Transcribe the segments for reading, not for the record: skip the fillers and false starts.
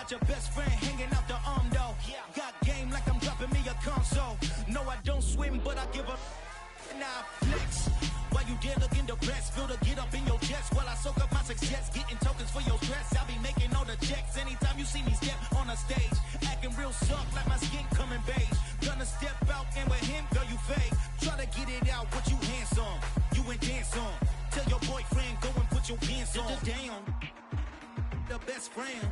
got your best friend hanging out the arm though. Got game like I'm dropping me a console. No, I don't swim, but I give up. Nah, flex. While you there looking depressed, feel to get up in your chest while I soak up my success, getting tokens for your stress. I'll be making all the checks anytime you see me step on a stage, acting real soft like my skin coming beige. Gonna step out and with him, girl, you fake. Try to get it out, what you handsome, you ain't dance on. Tell your boyfriend, go and put your pants on. Damn, the best friend,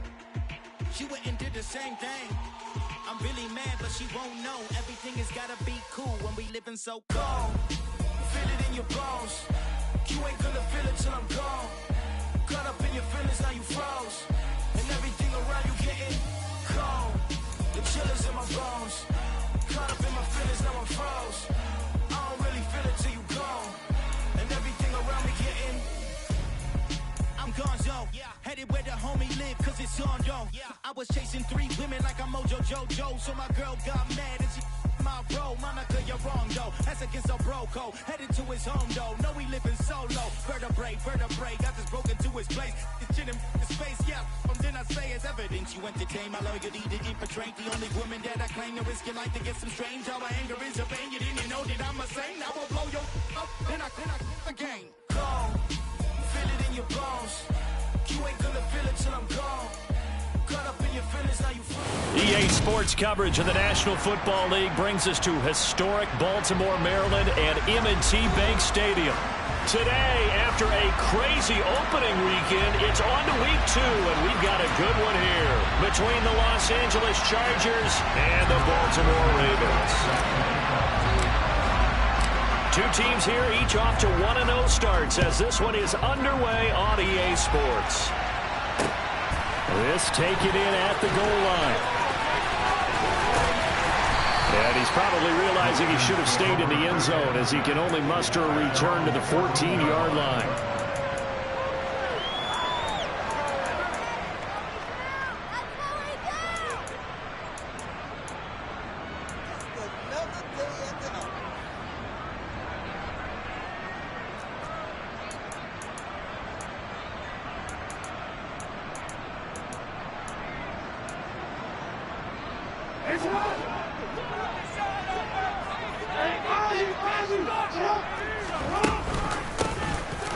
she went and did the same thing. I'm really mad, but she won't know. Everything has gotta be cool when we living so cold. Feel it in your bones. You ain't gonna feel it till I'm gone. Caught up in your feelings, now you froze. And everything around you getting cold. The chill is in my bones. Caught up in my feelings, now I'm froze. I don't really feel it till you gone. And everything around me getting, I'm gonzo. Headed where the homie live, cause it's on though. I was chasing 3 women like I'm Mojo Jojo. So my girl got mad and she my bro. Monica, you're wrong though. That's against a bro code. Headed to his home though. No, he living solo. Vertebrae. Got this broken to his place. It's chin in his face, yeah. Then I say it's evidence you entertain my loyalty to infiltrate. The only woman that I claim to risk your life to get some strange. How my anger is a pain. You didn't know that I'm a saint. I will blow your up. Then I again. Gone. Feel it in your bones. You ain't gonna feel it till I'm gone. Caught up in your feelings, now you EA Sports coverage of the National Football League brings us to historic Baltimore, Maryland and M&T Bank Stadium. Today, after a crazy opening weekend, it's on to week 2, and we've got a good one here between the Los Angeles Chargers and the Baltimore Ravens. 2 teams here, each off to 1-0 starts as this one is underway on EA Sports. This taken in at the goal line. And he's probably realizing he should have stayed in the end zone as he can only muster a return to the 14-yard line.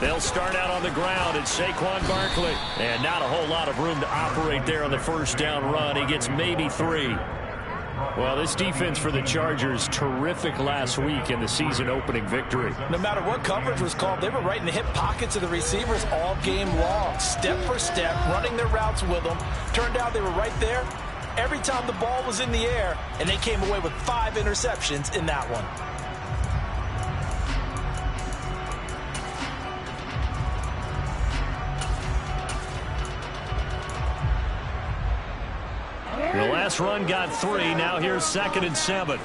They'll start out on the ground. It's Saquon Barkley. And not a whole lot of room to operate there on the first down run. He gets maybe 3. Well, this defense for the Chargers, terrific last week in the season-opening victory. No matter what coverage was called, they were right in the hip pockets of the receivers all game long. Step for step, running their routes with them. Turned out they were right there every time the ball was in the air, and they came away with 5 interceptions in that one. The last run got 3. Now here's 2nd and 7.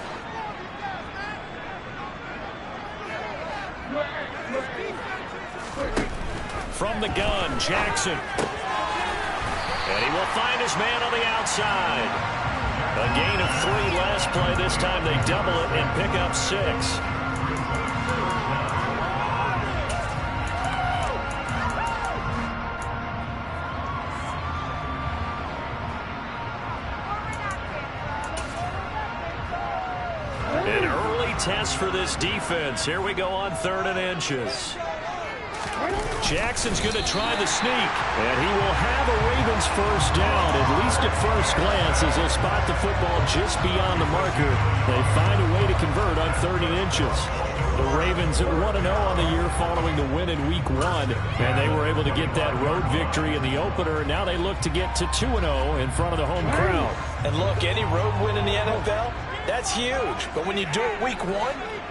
From the gun, Jackson. And he will find his man on the outside. A gain of 3 last play. This time they double it and pick up 6. An early test for this defense. Here we go on 3rd and inches. Jackson's going to try the sneak, and he will have a Ravens first down, at least at first glance, as they'll spot the football just beyond the marker. They find a way to convert on 3rd and inches. The Ravens 1-0 on the year following the win in Week 1, and they were able to get that road victory in the opener. Now they look to get to 2-0 in front of the home crowd. And look, any road win in the NFL, that's huge. But when you do it Week 1,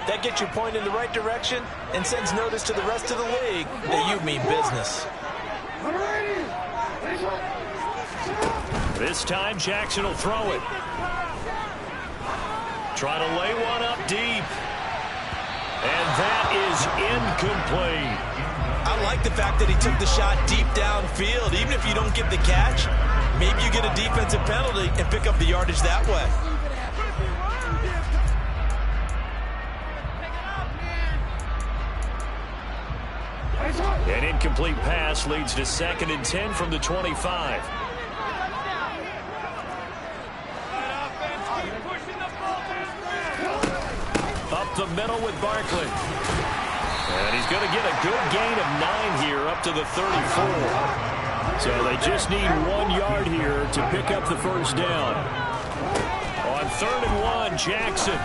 that gets your point in the right direction and sends notice to the rest of the league that you mean business. This time Jackson will throw it. Try to lay one up deep. And that is incomplete. I like the fact that he took the shot deep downfield. Even if you don't get the catch, maybe you get a defensive penalty and pick up the yardage that way. An incomplete pass leads to 2nd and 10 from the 25. middle with Barkley. And he's going to get a good gain of 9 here up to the 34. So they just need 1 yard here to pick up the first down. On 3rd and 1, Jackson.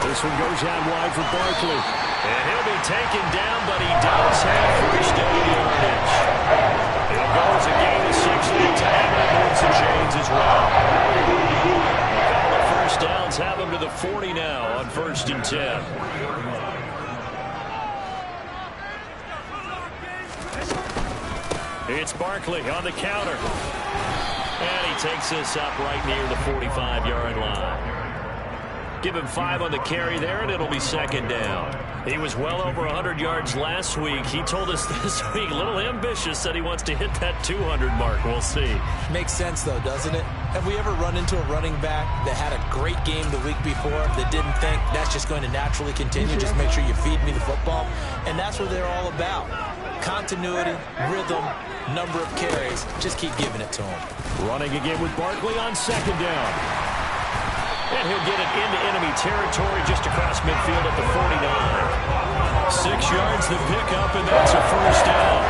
This one goes out wide for Barkley. And he'll be taken down, but he does have first down yardage. It'll go as a gain of 6 and a tag on Woods and Chains as well. They'll call the first downs, have them to the 40 now on 1st and 10. It's Barkley on the counter. And he takes this up right near the 45-yard line. Give him 5 on the carry there, and it'll be 2nd down. He was well over 100 yards last week. He told us this week, a little ambitious, said he wants to hit that 200 mark. We'll see. Makes sense, though, doesn't it? Have we ever run into a running back that had a great game the week before that didn't think that's just going to naturally continue? Just make sure you feed me the football. And that's what they're all about. Continuity, rhythm, number of carries. Just keep giving it to him. Running again with Barkley on 2nd down. And he'll get it into enemy territory just across midfield at the 49. 6 yards the pickup, and that's a first down.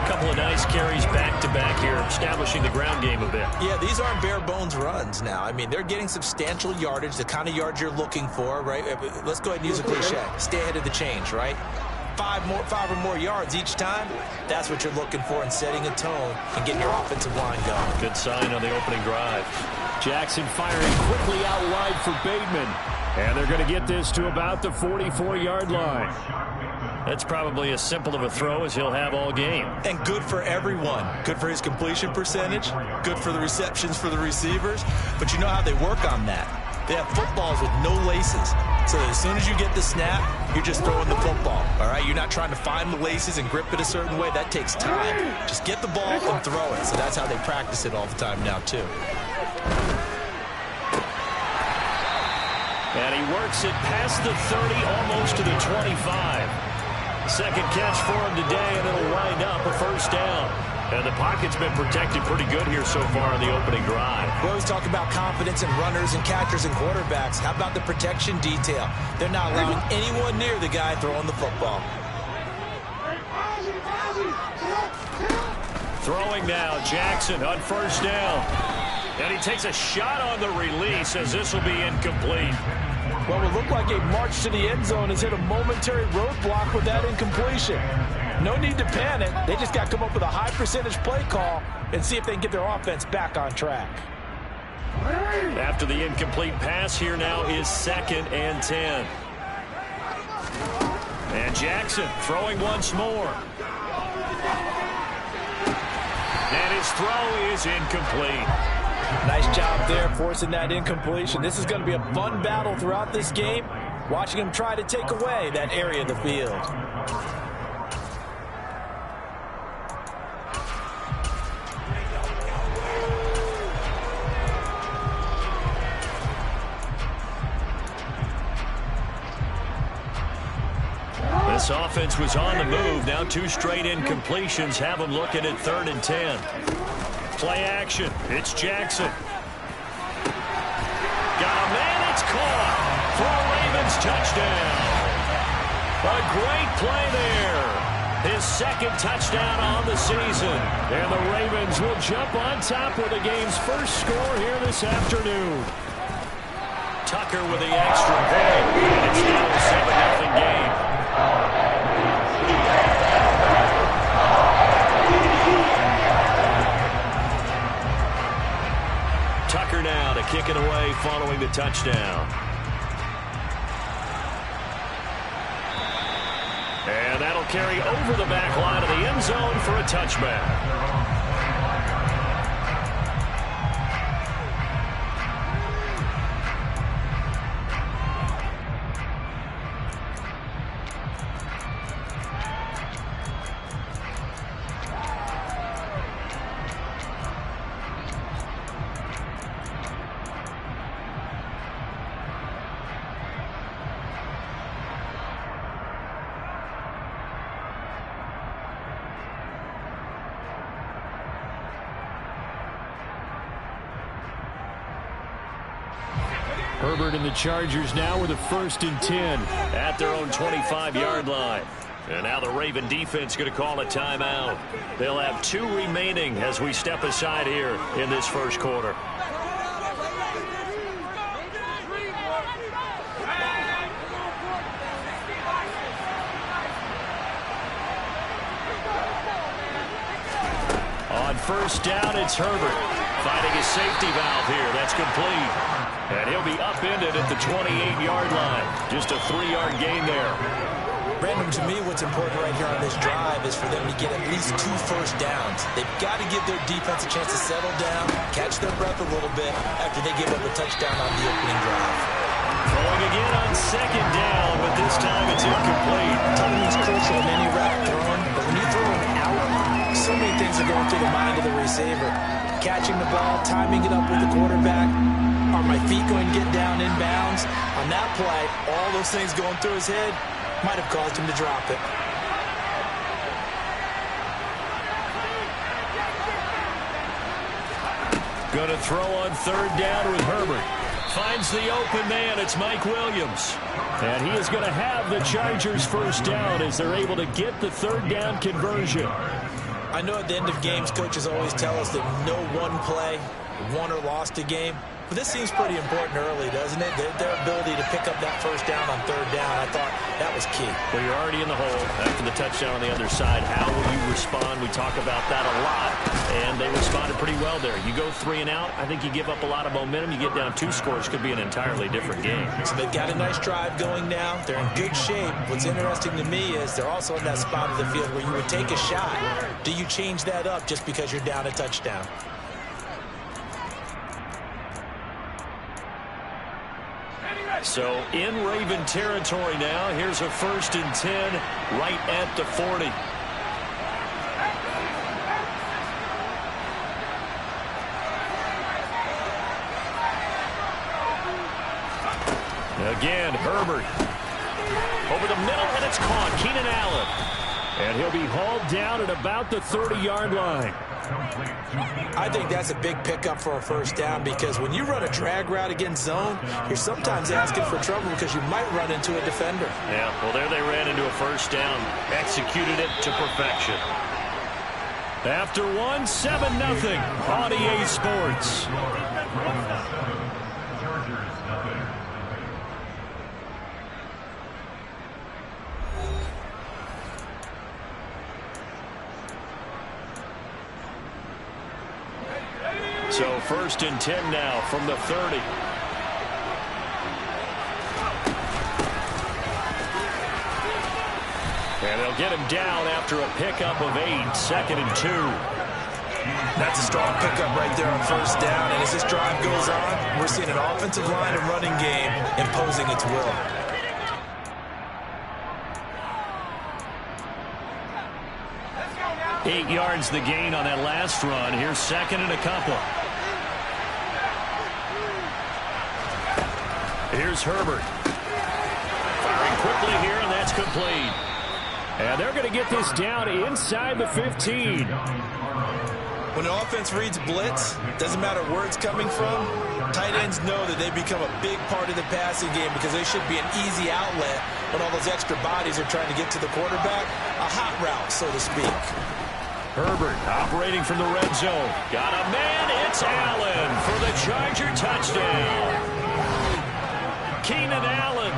A couple of nice carries back-to-back here, establishing the ground game a bit. Yeah, these aren't bare-bones runs now. I mean, they're getting substantial yardage, the kind of yards you're looking for, right? Let's go ahead and use a cliche. Stay ahead of the change, right? 5 or more yards each time, that's what you're looking for in setting a tone and getting your offensive line going. Good sign on the opening drive. Jackson firing quickly out wide for Bateman. And they're going to get this to about the 44-yard line. That's probably as simple of a throw as he'll have all game. And good for everyone. Good for his completion percentage. Good for the receptions for the receivers. But you know how they work on that. They have footballs with no laces. So that as soon as you get the snap, you're just throwing the football. All right? You're not trying to find the laces and grip it a certain way. That takes time. Just get the ball and throw it. So that's how they practice it all the time now, too. And he works it past the 30, almost to the 25. Second catch for him today, and it'll wind up a first down. And the pocket's been protected pretty good here so far in the opening drive. We always talk about confidence in runners and catchers and quarterbacks. How about the protection detail? They're not allowing anyone near the guy throwing the football. Throwing now, Jackson on first down. And he takes a shot on the release as this will be incomplete. Well, it looked like a march to the end zone has hit a momentary roadblock with that incompletion. No need to panic. They just got to come up with a high percentage play call and see if they can get their offense back on track. After the incomplete pass, here now is 2nd and 10. And Jackson throwing once more. And his throw is incomplete. Nice job there forcing that incompletion. This is going to be a fun battle throughout this game, watching him try to take away that area of the field. This offense was on the move. Now 2 straight incompletions have them looking at 3rd and 10. Play action. It's Jackson. Got a man. It's caught for a Ravens touchdown. A great play there. His 2nd touchdown on the season. And the Ravens will jump on top with the game's first score here this afternoon. Tucker with the extra point. It's now a 7-0 game. Tucker now to kick it away following the touchdown. And that'll carry over the back line of the end zone for a touchback. Herbert and the Chargers now with a 1st and 10 at their own 25-yard line. And now the Raven defense going to call a timeout. They'll have 2 remaining as we step aside here in this first quarter. On 1st down, it's Herbert finding a safety valve here. That's complete. And he'll be upended at the 28-yard line. Just a 3-yard gain there. Brandon, to me, what's important right here on this drive is for them to get at least 2 first downs. They've got to give their defense a chance to settle down, catch their breath a little bit after they give up a touchdown on the opening drive. Going again on 2nd down, but this time it's incomplete. Timing's crucial in any route thrown, but when you throw an out, so many things are going through the mind of the receiver. Catching the ball, timing it up with the quarterback. Are my feet going to get down inbounds? On that play, all those things going through his head might have caused him to drop it. Going to throw on 3rd down with Herbert. Finds the open man. It's Mike Williams. And he is going to have the Chargers 1st down as they're able to get the 3rd down conversion. I know at the end of games, coaches always tell us that no one play won or lost a game. But this seems pretty important early, doesn't it? Their ability to pick up that 1st down on 3rd down, I thought that was key. Well, you're already in the hole after the touchdown on the other side. How will you respond? We talk about that a lot, and they responded pretty well there. You go 3 and out, I think you give up a lot of momentum. You get down 2 scores, could be an entirely different game. So they've got a nice drive going now. They're in good shape. What's interesting to me is they're also in that spot of the field where you would take a shot. Do you change that up just because you're down a touchdown? So in Raven territory now. Here's a 1st and 10 right at the 40. Again, Herbert. Over the middle, and it's caught. Keenan Allen. And he'll be hauled down at about the 30-yard line. I think that's a big pickup for a 1st down because when you run a drag route against zone, you're sometimes asking for trouble because you might run into a defender. Yeah, well, there they ran into a 1st down. Executed it to perfection. After 1, 7-0 on EA Sports. So 1st and 10 now from the 30. And they'll get him down after a pickup of 8. 2nd and 2. That's a strong pickup right there on 1st down. And as this drive goes on, we're seeing an offensive line and running game imposing its will. Eight yards the gain on that last run. Here's 2nd and a couple. Here's Herbert. Firing quickly here, and that's complete. And they're going to get this down inside the 15. When the offense reads blitz, doesn't matter where it's coming from, tight ends know that they become a big part of the passing game because they should be an easy outlet when all those extra bodies are trying to get to the quarterback. A hot route, so to speak. Herbert operating from the red zone. Got a man. It's Allen for the Charger touchdown. Keenan Allen,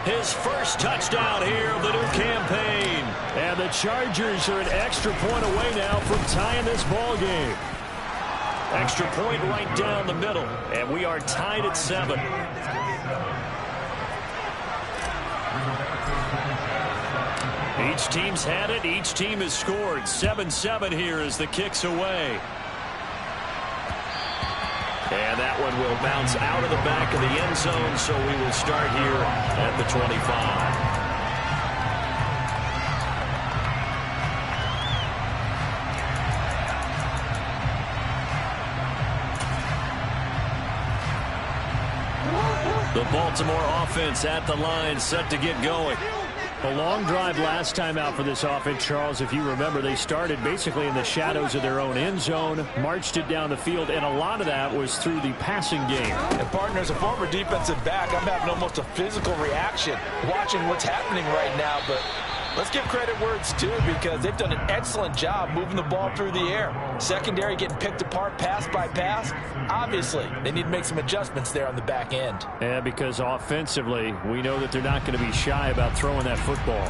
his 1st touchdown here of the new campaign. And the Chargers are an extra point away now from tying this ball game. Extra point right down the middle. And we are tied at 7. Each team's had it. Each team has scored. 7-7 here as the kick's away. And that one will bounce out of the back of the end zone, so we will start here at the 25. The Baltimore offense at the line, set to get going. A long drive last time out for this offense, Charles. If you remember, they started basically in the shadows of their own end zone, marched it down the field, and a lot of that was through the passing game. And partner, as a former defensive back, I'm having almost a physical reaction watching what's happening right now. But let's give credit where it's due, because they've done an excellent job moving the ball through the air. Secondary getting picked apart pass by pass. Obviously, they need to make some adjustments there on the back end. Yeah, because offensively, we know that they're not going to be shy about throwing that football.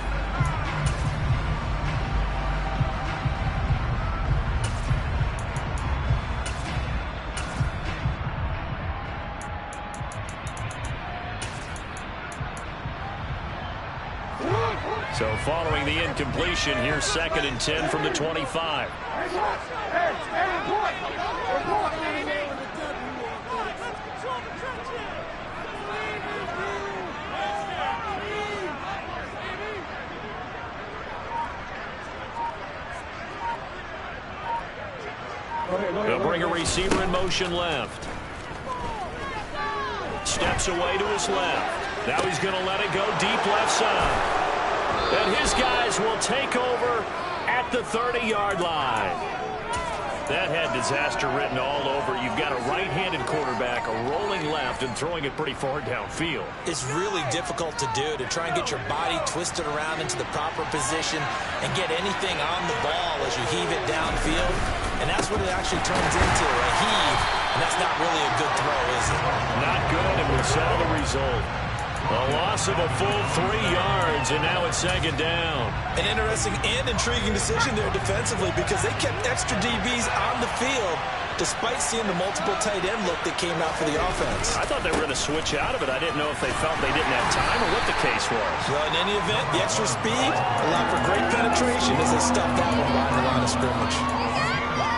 So following the incompletion, here's 2nd and 10 from the 25. They'll bring a receiver in motion left. Steps away to his left. Now he's going to let it go deep left side. And his guys will take over at the 30-yard line. That had disaster written all over. You've got a right-handed quarterback, a rolling left, and throwing it pretty far downfield. It's really difficult to do, to try and get your body twisted around into the proper position and get anything on the ball as you heave it downfield. And that's what it actually turns into, a heave. And that's not really a good throw, is it? Not good, and we saw the result. A loss of a full 3 yards, and now it's 2nd down. An interesting and intriguing decision there defensively, because they kept extra DBs on the field despite seeing the multiple tight end look that came out for the offense. I thought they were going to switch out of it. I didn't know if they felt they didn't have time or what the case was. Well, in any event, the extra speed allowed for great penetration as they stuffed that one behind the line of scrimmage.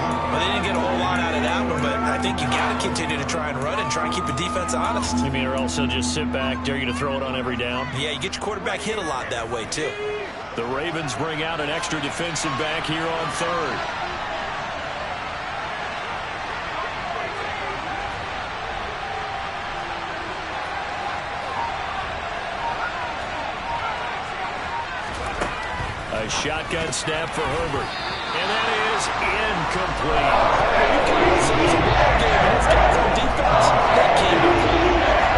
Well, they didn't get a whole lot out of that one, but I think you got to continue to try and run and try and keep the defense honest. You mean, or else they'll just sit back, dare you to throw it on every down? Yeah, you get your quarterback hit a lot that way, too. The Ravens bring out an extra defensive back here on 3rd. A shotgun snap for Herbert. And that is incomplete. You can see it's a ball game, and his guys on defense, they came up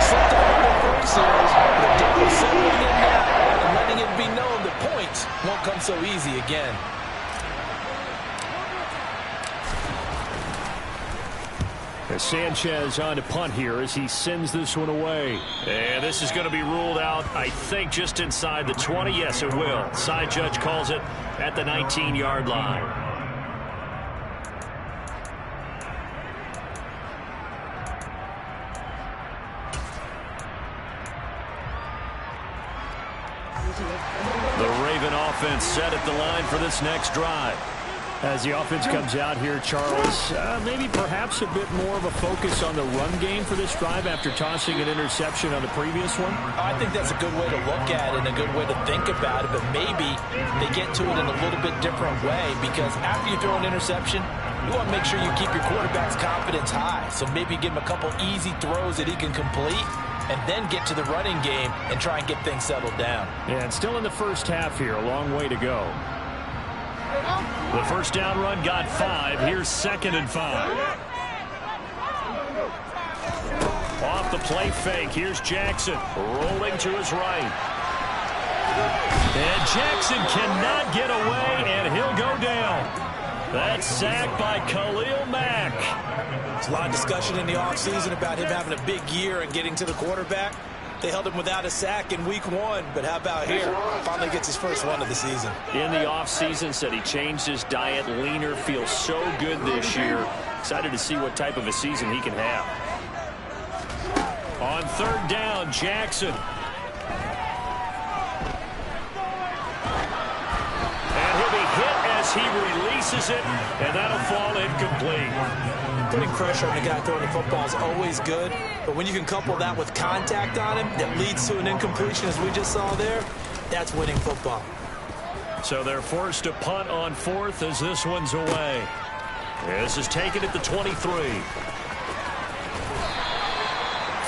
slipped out of their first series, but they're settling in now and letting it be known that points won't come so easy again. Sanchez on to punt here as he sends this one away. And this is going to be ruled out, I think, just inside the 20. Yes, it will. Side judge calls it at the 19-yard line. The Raven offense set at the line for this next drive. As the offense comes out here, Charles, maybe perhaps a bit more of a focus on the run game for this drive after tossing an interception on the previous one? I think that's a good way to look at it and a good way to think about it, but maybe they get to it in a little bit different way, because after you throw an interception, you want to make sure you keep your quarterback's confidence high. So maybe give him a couple easy throws that he can complete, and then get to the running game and try and get things settled down. Yeah, and still in the first half here, a long way to go. The first down run got 5. Here's 2nd and 5. Off the play fake. Here's Jackson rolling to his right. And Jackson cannot get away, and he'll go down. That's sacked by Khalil Mack. There's a lot of discussion in the offseason about him having a big year and getting to the quarterback. They held him without a sack in week 1, but how about here? Finally gets his first one of the season. In the offseason, said he changed his diet, leaner, feels so good this year. Excited to see what type of a season he can have. On 3rd down, Jackson. And he'll be hit as he releases it, and that'll fall incomplete. Putting pressure on the guy throwing the football is always good, but when you can couple that with contact on him that leads to an incompletion, as we just saw there, that's winning football. So they're forced to punt on 4th as this one's away. This is taken at the 23.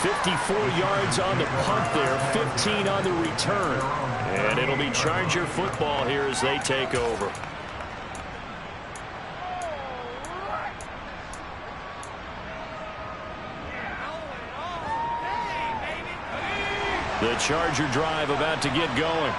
54 yards on the punt there, 15 on the return. And it'll be Charger football here as they take over. The Charger drive about to get going.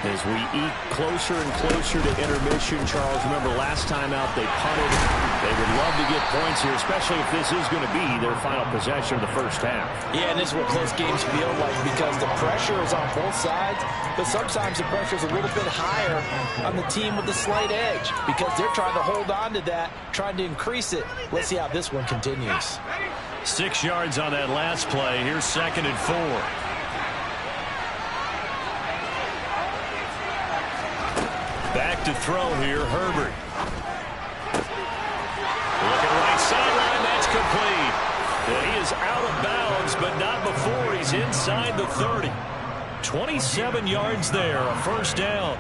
As we eat closer and closer to intermission, Charles, remember last time out they punted. They would love to get points here, especially if this is going to be their final possession of the first half. Yeah, and this is what close games feel like because the pressure is on both sides, but sometimes the pressure is a little bit higher on the team with the slight edge because they're trying to hold on to that, trying to increase it. Let's see how this one continues. 6 yards on that last play. Here's 2nd and 4. Back to throw here, Herbert. Looking right sideline, that's complete. And he is out of bounds, but not before he's inside the 30. 27 yards there, a first down.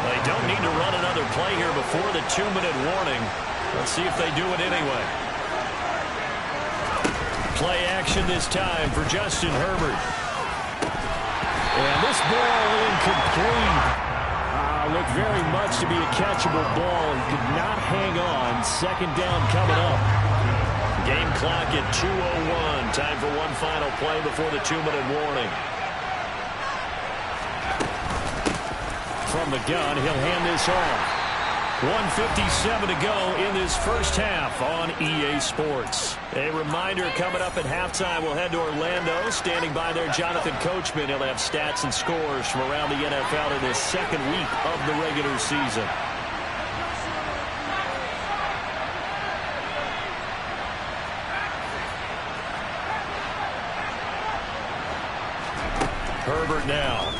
They don't need to run another play here before the 2-minute warning. Let's see if they do it anyway. Play action this time for Justin Herbert. And this ball incomplete. Looked very much to be a catchable ball and could not hang on. 2nd down coming up. Game clock at 2:01. Time for one final play before the 2-minute warning. From the gun, he'll hand this off. 1:57 to go in this first half on EA Sports. A reminder coming up at halftime, we'll head to Orlando. Standing by there, Jonathan Coachman. He'll have stats and scores from around the NFL in this second week of the regular season. Herbert now.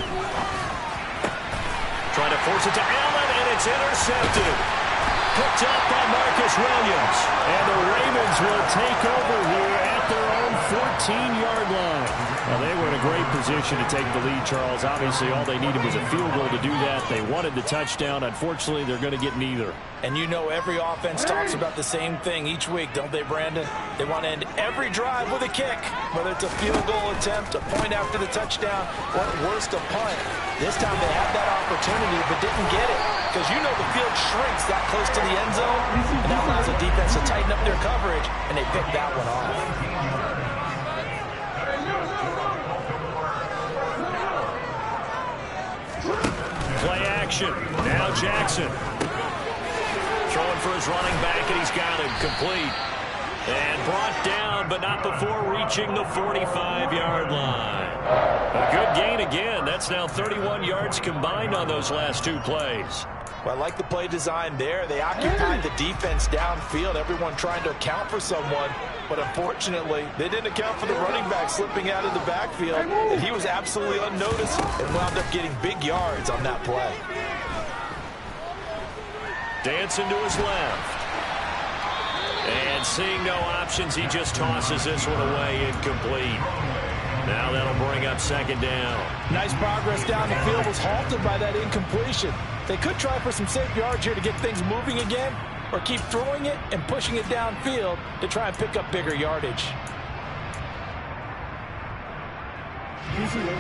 Trying to force it to Allen, and it's intercepted. Picked up by Marcus Williams. And the Ravens will take over here at their own 14-yard line. Well, they were in a great position to take the lead, Charles. Obviously, all they needed was a field goal to do that. They wanted the touchdown. Unfortunately, they're going to get neither. And you know every offense talks about the same thing each week, don't they, Brandon? They want to end every drive with a kick, whether it's a field goal attempt, a point after the touchdown, or at worst, a punt. This time they had that opportunity but didn't get it because you know the field shrinks that close to the end zone, and that allows the defense to tighten up their coverage, and they picked that one off. Play action. Now Jackson. Throwing for his running back, and he's got him complete. And brought down, but not before reaching the 45-yard line. A good gain again. That's now 31 yards combined on those last 2 plays. Well, I like the play design there. They occupied the defense downfield, everyone trying to account for someone. But unfortunately, they didn't account for the running back slipping out of the backfield. And he was absolutely unnoticed and wound up getting big yards on that play. Dancing to his left. And seeing no options, he just tosses this one away, incomplete. Now that'll bring up 2nd down. Nice progress down the field, was halted by that incompletion. They could try for some safe yards here to get things moving again, or keep throwing it and pushing it downfield to try and pick up bigger yardage.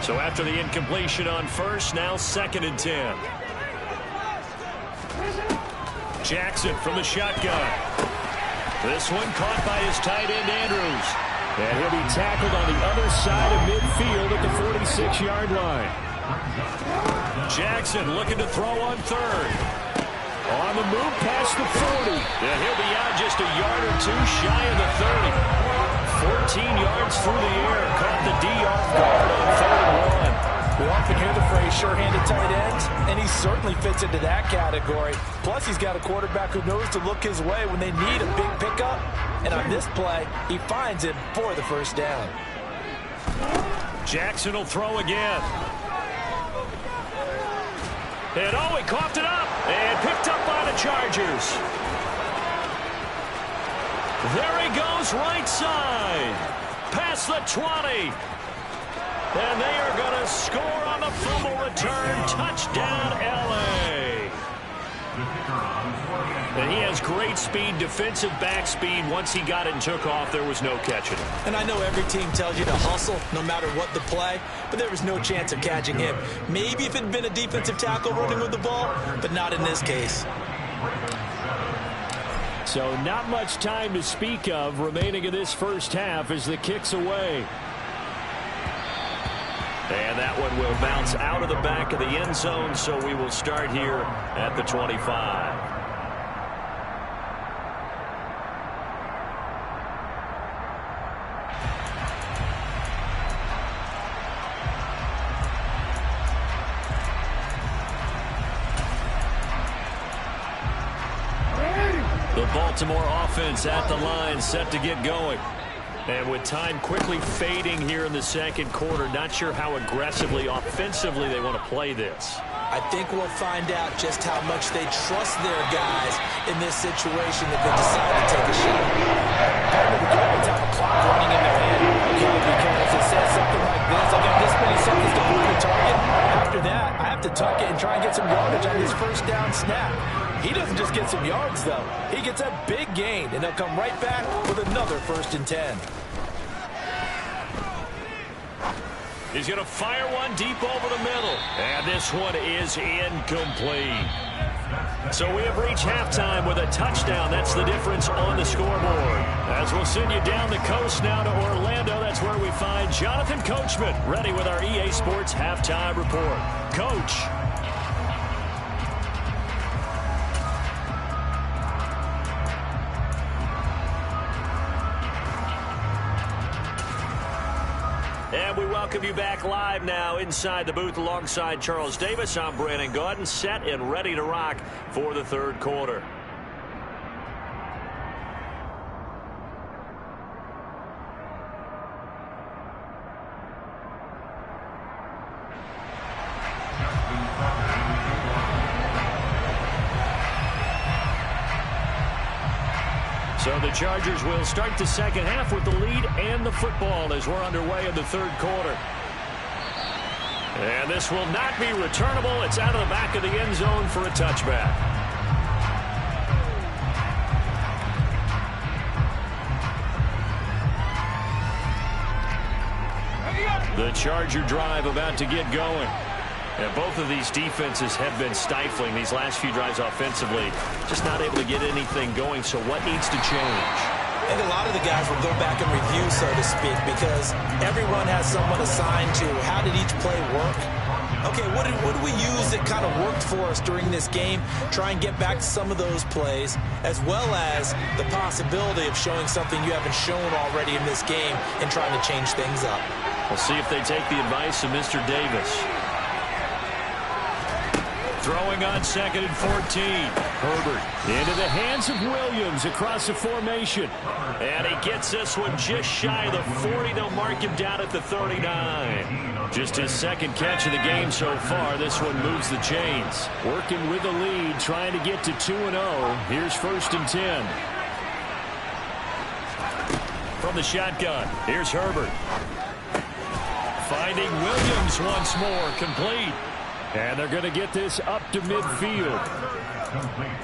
So after the incompletion on first, now 2nd and 10. Jackson from the shotgun. This one caught by his tight end, Andrews. And he'll be tackled on the other side of midfield at the 46-yard line. Jackson looking to throw on 3rd. On the move past the 40. And he'll be out just a yard or 2 shy of the 30. 14 yards through the air. Caught the D off guard on 3rd and 1. We often hear the phrase sure-handed tight ends, and he certainly fits into that category. Plus, he's got a quarterback who knows to look his way when they need a big pickup. And on this play, he finds it for the first down. Jackson will throw again. And oh, he coughed it up and picked up by the Chargers. There he goes right side. Past the 20. And they are going to score on the fumble return. Touchdown, L.A. And he has great speed, defensive back speed. Once he got it and took off, there was no catching him. And I know every team tells you to hustle no matter what the play, but there was no chance of catching him. Maybe if it had been a defensive tackle running with the ball, but not in this case. So not much time to speak of remaining in this first half as the kick's away. And that one will bounce out of the back of the end zone, so we will start here at the 25. The Baltimore offense at the line, set to get going. And with time quickly fading here in the second quarter, not sure how aggressively, offensively they want to play this. I think we'll find out just how much they trust their guys in this situation that they decide to take a shot. Part of the game is have a clock running in their hand. Okay, because it says something like this. I got this many seconds to hold the target. After that, I have to tuck it and try and get some yardage on this first down snap. He doesn't just get some yards, though. He gets a big gain, and they'll come right back with another 1st and 10. He's going to fire one deep over the middle. And this one is incomplete. So we have reached halftime with a touchdown. That's the difference on the scoreboard. As we'll send you down the coast now to Orlando, that's where we find Jonathan Coachman, ready with our EA Sports Halftime Report. Coach. And we welcome you back live now inside the booth alongside Charles Davis. I'm Brandon Gaudin, set and ready to rock for the third quarter. So the Chargers will start the second half with the lead and the football as we're underway in the third quarter. And this will not be returnable. It's out of the back of the end zone for a touchback. The Charger drive about to get going. And both of these defenses have been stifling these last few drives offensively. Just not able to get anything going, so what needs to change? I think a lot of the guys will go back and review, so to speak, because everyone has someone assigned to how did each play work. Okay, what did we use that kind of worked for us during this game? Try and get back to some of those plays, as well as the possibility of showing something you haven't shown already in this game and trying to change things up. We'll see if they take the advice of Mr. Davis. Throwing on 2nd and 14. Herbert into the hands of Williams across the formation. And he gets this one just shy of the 40. They'll mark him down at the 39. Just his second catch of the game so far. This one moves the chains. Working with the lead, trying to get to 2-0. Here's 1st and 10. From the shotgun, here's Herbert. Finding Williams once more, complete. And they're going to get this up to midfield.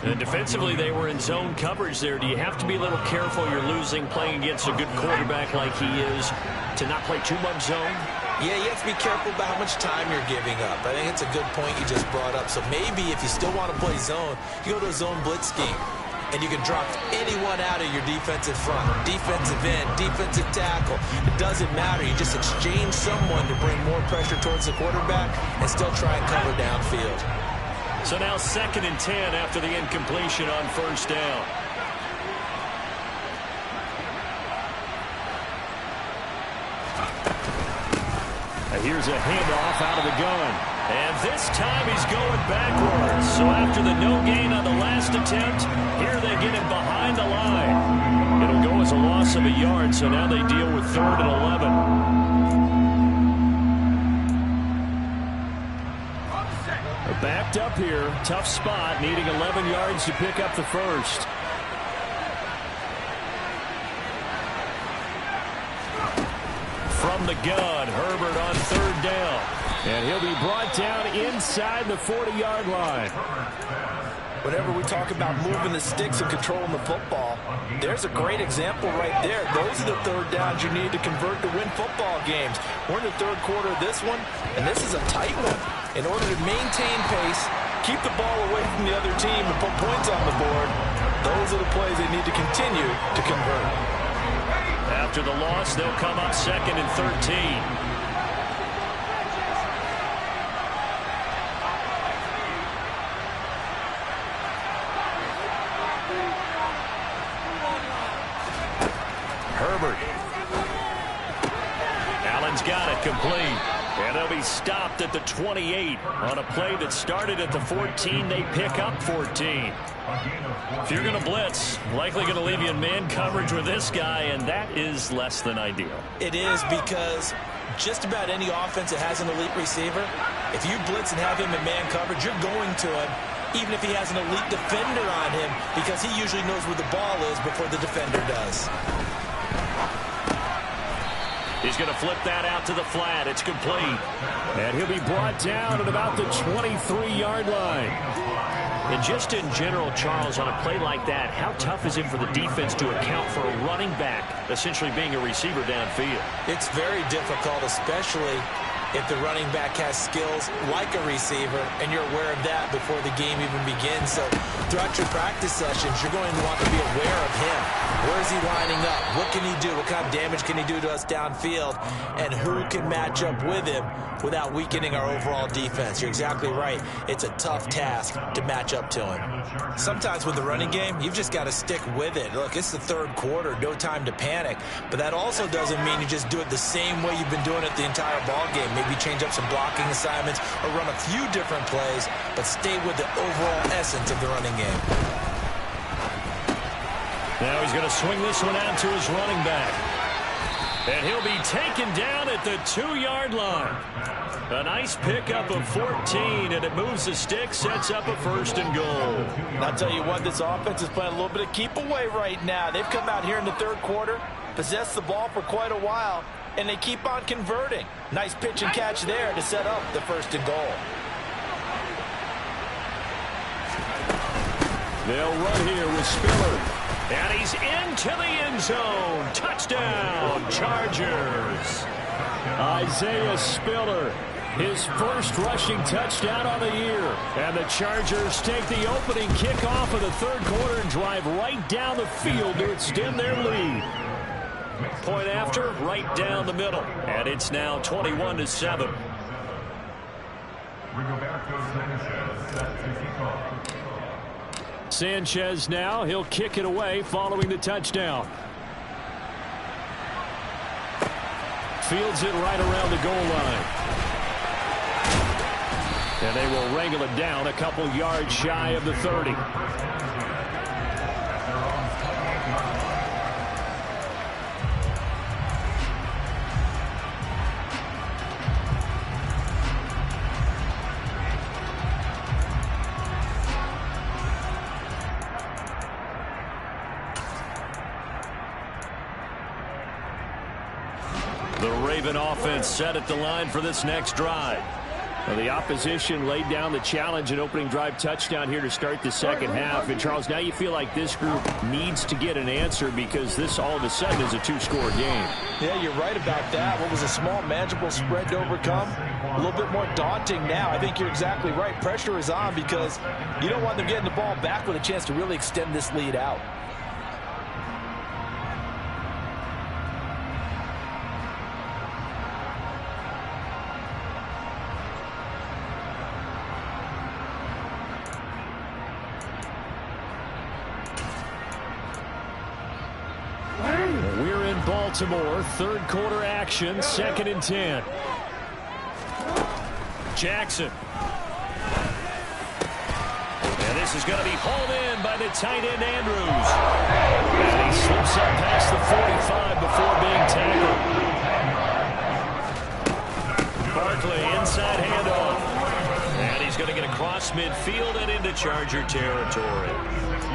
And defensively, they were in zone coverage there. Do you have to be a little careful? You're losing, playing against a good quarterback like he is, to not play too much zone? Yeah, you have to be careful about how much time you're giving up. I think it's a good point you just brought up. So maybe if you still want to play zone, you go to a zone blitz scheme. And you can drop anyone out of your defensive front, defensive end, defensive tackle. It doesn't matter. You just exchange someone to bring more pressure towards the quarterback and still try and cover downfield. So now 2nd and 10 after the incompletion on 1st down. Here's a handoff out of the gun. And this time he's going backwards. So after the no gain on the last attempt, here they get him behind the line. It'll go as a loss of a yard, so now they deal with 3rd and 11. Backed up here, tough spot, needing 11 yards to pick up the first. From the gun, Herbert on 3rd down. And he'll be brought down inside the 40-yard line. Whenever we talk about moving the sticks and controlling the football, there's a great example right there. Those are the third downs you need to convert to win football games. We're in the third quarter of this one, and this is a tight one. In order to maintain pace, keep the ball away from the other team, and put points on the board, those are the plays they need to continue to convert. After the loss, they'll come up 2nd and 13. Allen's got it complete. And they'll be stopped at the 28 on a play that started at the 14. They pick up 14. If you're going to blitz, likely going to leave you in man coverage with this guy, and that is less than ideal. It is, because just about any offense that has an elite receiver, if you blitz and have him in man coverage, you're going to him, even if he has an elite defender on him, because he usually knows where the ball is before the defender does. He's going to flip that out to the flat. It's complete. And he'll be brought down at about the 23-yard line. And just in general, Charles, on a play like that, how tough is it for the defense to account for a running back essentially being a receiver downfield? It's very difficult, especially if the running back has skills like a receiver, and you're aware of that before the game even begins. So throughout your practice sessions, you're going to want to be aware of him. Where is he lining up? What can he do? What kind of damage can he do to us downfield? And who can match up with him without weakening our overall defense? You're exactly right. It's a tough task to match up to him. Sometimes with the running game, you've just got to stick with it. Look, it's the third quarter, no time to panic. But that also doesn't mean you just do it the same way you've been doing it the entire ball game. Maybe change up some blocking assignments or run a few different plays, but stay with the overall essence of the running game. Now he's going to swing this one out to his running back. And he'll be taken down at the 2-yard line. A nice pickup of 14, and it moves the stick, sets up a 1st and goal. And I'll tell you what, this offense is playing a little bit of keep away right now. They've come out here in the third quarter, possessed the ball for quite a while, and they keep on converting. Nice pitch and catch there to set up the 1st and goal. They'll run here with Spiller. And he's into the end zone. Touchdown, Chargers. Isaiah Spiller, his first rushing touchdown on the year. And the Chargers take the opening kickoff of the third quarter and drive right down the field to extend their lead. Point after, right down the middle. And it's now 21-7. Sanchez now, he'll kick it away following the touchdown. Fields it right around the goal line. And they will wrangle it down a couple yards shy of the 30. The Raven offense set at the line for this next drive. Well, the opposition laid down the challenge and opening drive touchdown here to start the second half. And, Charles, now you feel like this group needs to get an answer because this all of a sudden is a 2-score game. Yeah, you're right about that. What was a small, manageable spread to overcome, a little bit more daunting now. I think you're exactly right. Pressure is on because you don't want them getting the ball back with a chance to really extend this lead out. We're in Baltimore, third quarter action, 2nd and 10. Jackson. And this is going to be hauled in by the tight end Andrews. And he slips up past the 45 before being tackled. Barkley, inside handoff. And he's going to get across midfield and into Charger territory.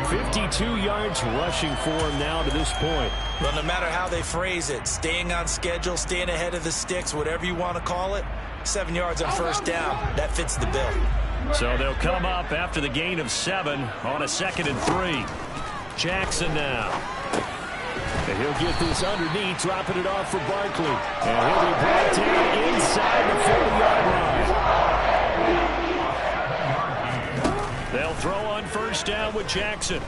52 yards rushing for him now to this point. Well, no matter how they phrase it, staying on schedule, staying ahead of the sticks, whatever you want to call it, 7 yards on first down, that fits the bill. So they'll come up after the gain of 7 on a 2nd and 3. Jackson now. And he'll get this underneath, dropping it off for Barkley. And he'll be brought down inside the 40-yard line. They'll throw on 1st down with Jackson.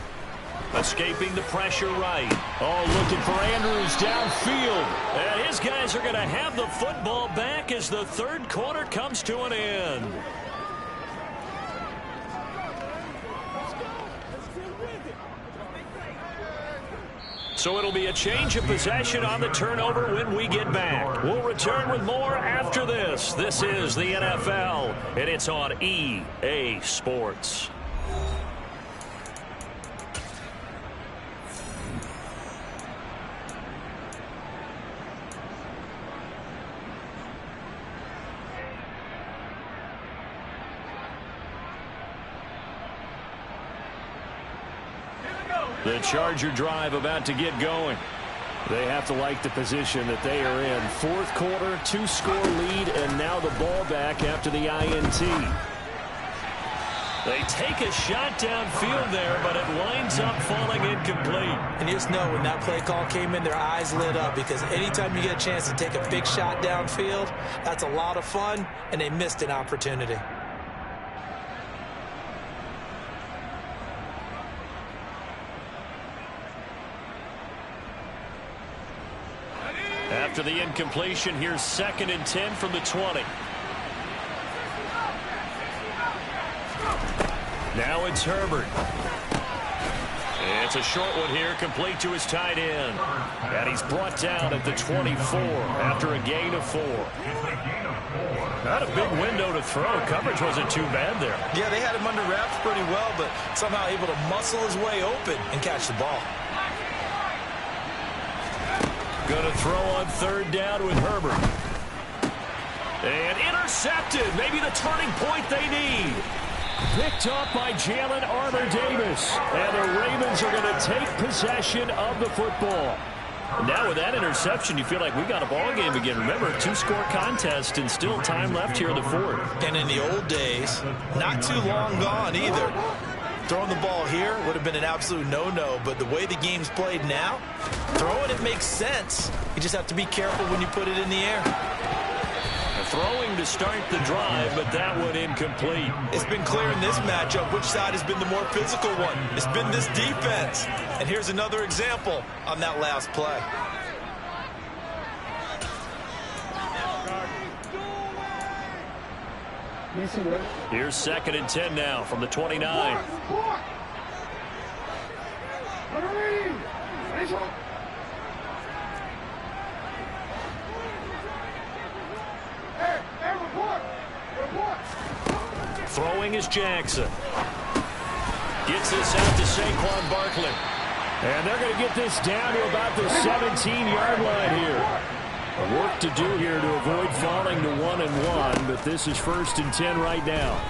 Escaping the pressure right. Oh, looking for Andrews downfield. And his guys are going to have the football back as the 3rd quarter comes to an end. So it'll be a change of possession on the turnover when we get back. We'll return with more after this. This is the NFL, and it's on EA Sports. The Charger drive about to get going. They have to like the position that they are in. 4th quarter, 2-score lead, and now the ball back after the INT. They take a shot downfield there, but it winds up falling incomplete. And you just know when that play call came in, their eyes lit up, because anytime you get a chance to take a big shot downfield, that's a lot of fun, and they missed an opportunity. After the incompletion, here's 2nd and 10 from the 20. Now it's Herbert. It's a short one here, complete to his tight end. And he's brought down at the 24 after a gain of 4. Not a big window to throw. Coverage wasn't too bad there. Yeah, they had him under wraps pretty well, but somehow able to muscle his way open and catch the ball. Going to throw on 3rd down with Herbert. And intercepted. Maybe the turning point they need. Picked up by Jalen Armour-Davis. And the Ravens are going to take possession of the football. And now with that interception, you feel like we got a ball game again. Remember, 2-score contest and still time left here in the 4th. And in the old days, not too long gone either. Throwing the ball here would have been an absolute no-no, but the way the game's played now, throwing it makes sense. You just have to be careful when you put it in the air. Throwing to start the drive, but that one incomplete. It's been clear in this matchup which side has been the more physical one. It's been this defense. And here's another example on that last play. Here's 2nd and 10 now from the 29. Throwing is Jackson. Gets this out to Saquon Barkley. And they're going to get this down to about the 17-yard line here. Work to do here to avoid falling to 1-1, but this is 1st and 10 right now.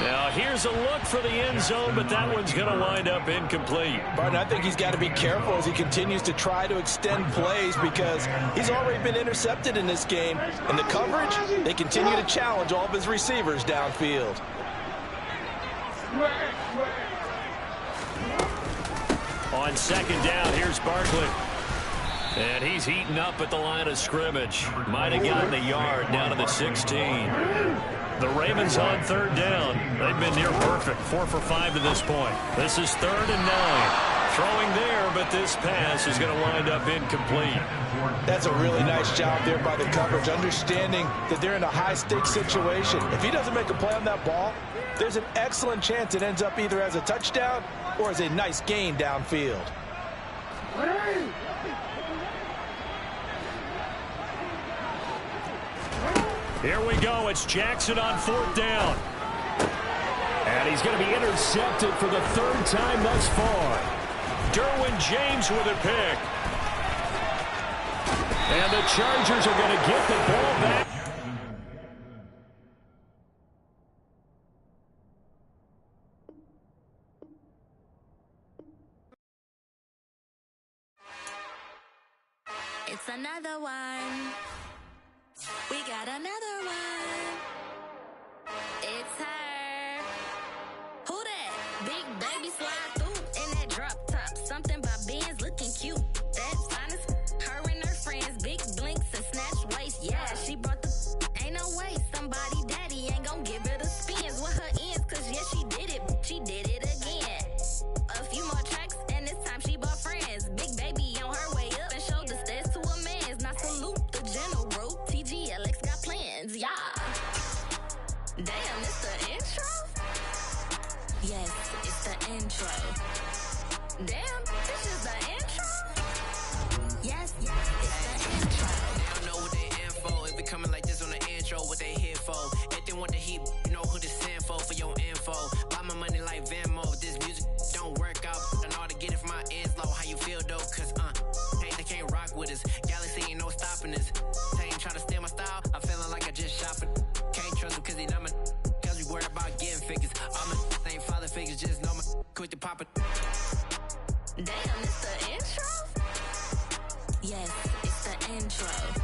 Now here's a look for the end zone, but that one's going to wind up incomplete. Barton, I think he's got to be careful as he continues to try to extend plays because he's already been intercepted in this game. And the coverage, they continue to challenge all of his receivers downfield. On 2nd down, here's Barkley. And he's heating up at the line of scrimmage. Might have gotten a yard down to the 16. The Ravens on 3rd down. They've been near perfect. 4 for 5 to this point. This is 3rd and 9. Throwing there, but this pass is going to wind up incomplete. That's a really nice job there by the coverage, understanding that they're in a high-stakes situation. If he doesn't make a play on that ball, there's an excellent chance it ends up either as a touchdown or as a nice gain downfield. Here we go. It's Jackson on 4th down. And he's going to be intercepted for the 3rd time thus far. Derwin James with a pick. And the Chargers are going to get the ball back. It's another one. We got another one. It's her. Who that? Big baby slide through in that drop top. Something about Benz looking cute. That's fine as her and her friends. Big blinks and snatch waist. Yeah, she brought the ain't no way. Somebody daddy ain't gon' give her the spins with her ends. Cause yeah, she did it. She did it again. A few more tracks and this time she bought friends. Big baby on her way up and showed the stairs to a man's. Now salute the general. TGLX got plans, yeah. Damn, it's the intro? Yes, it's the intro. Damn, this is the intro? Yes, it's the intro. They don't know what they info. It be coming like this on the intro, what they here for. If they want the heat, you know who to send for your info. Buy my money like Venmo. This music don't work out. I know how to get it from my ends low. How you feel though? Cause hey, they can't rock with us. Galaxy ain't no stopping us. Try to steal my style, I'm feeling like I just shopping. Can't trust him cause he numb it. Cause we worried about getting figures. All my ain't father figures, just know my quit the poppin'. Damn, it's the intro? Yes, it's the intro.